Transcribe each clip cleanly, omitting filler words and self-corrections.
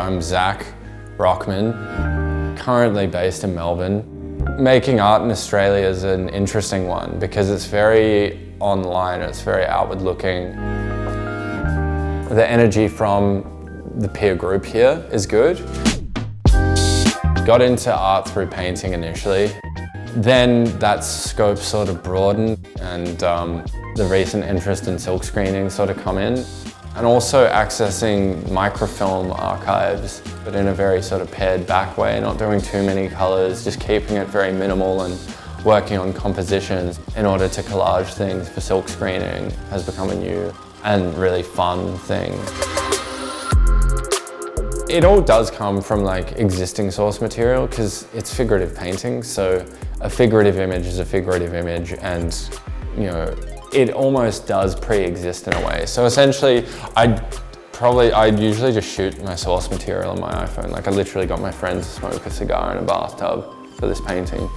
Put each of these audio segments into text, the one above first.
I'm Zach Rockman, currently based in Melbourne. Making art in Australia is an interesting one because it's very online, it's very outward looking. The energy from the peer group here is good. Got into art through painting initially. Then that scope sort of broadened and the recent interest in silkscreening sort of come in. And also accessing microfilm archives, but in a very sort of pared back way, not doing too many colors, just keeping it very minimal and working on compositions in order to collage things for silkscreening has become a new and really fun thing. It all does come from like existing source material because it's figurative painting, so a figurative image is a figurative image, and you know, it almost does pre-exist in a way. So essentially, I'd usually just shoot my source material on my iPhone. Like I literally got my friends to smoke a cigar in a bathtub for this painting.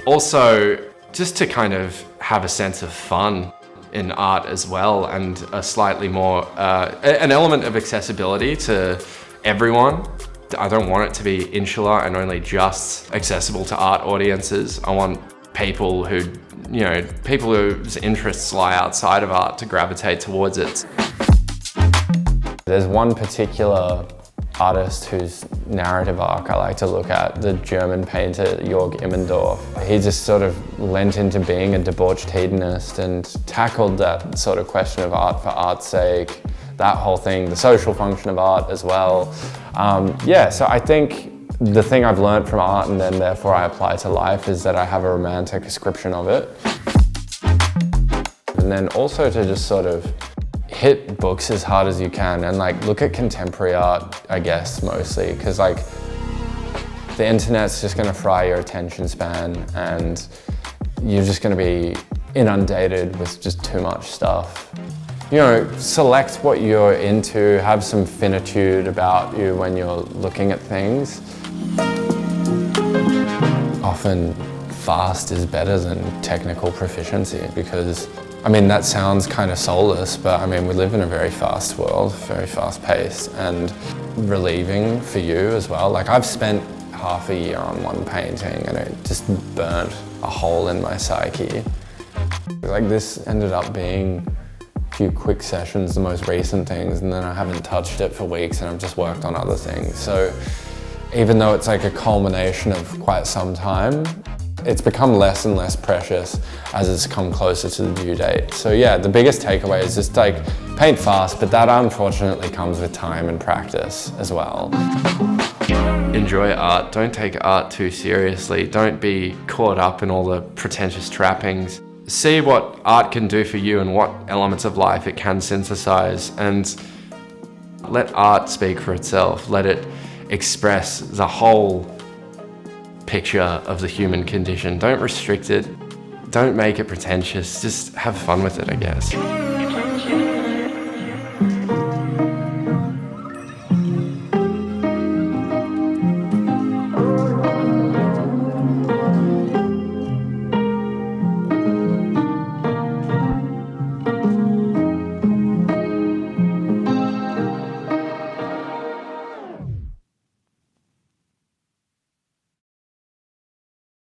Also, just to kind of have a sense of fun in art as well, and a slightly more, an element of accessibility to everyone. I don't want it to be insular and only just accessible to art audiences. I want people who, you know, people whose interests lie outside of art to gravitate towards it. There's one particular artist whose narrative arc I like to look at, the German painter Jörg Immendorf. He just sort of lent into being a debauched hedonist and tackled that sort of question of art for art's sake, that whole thing, the social function of art as well. Yeah, so I think the thing I've learned from art and then therefore I apply to life is that I have a romantic description of it. And then also to just sort of hit books as hard as you can and like look at contemporary art, I guess, mostly, because like the internet's just gonna fry your attention span and you're just gonna be inundated with just too much stuff. You know, select what you're into, have some finitude about you when you're looking at things. Often fast is better than technical proficiency because, I mean, that sounds kind of soulless, but I mean, we live in a very fast world, very fast paced, and relieving for you as well. Like I've spent half a year on one painting and it just burnt a hole in my psyche. Like this ended up being a few quick sessions, the most recent things, and then I haven't touched it for weeks and I've just worked on other things. So even though it's like a culmination of quite some time, it's become less and less precious as it's come closer to the due date. So yeah, the biggest takeaway is just like paint fast, but that unfortunately comes with time and practice as well. Enjoy art, don't take art too seriously, don't be caught up in all the pretentious trappings. See what art can do for you and what elements of life it can synthesize, and let art speak for itself. Let it express the whole picture of the human condition. Don't restrict it. Don't make it pretentious. Just have fun with it, I guess.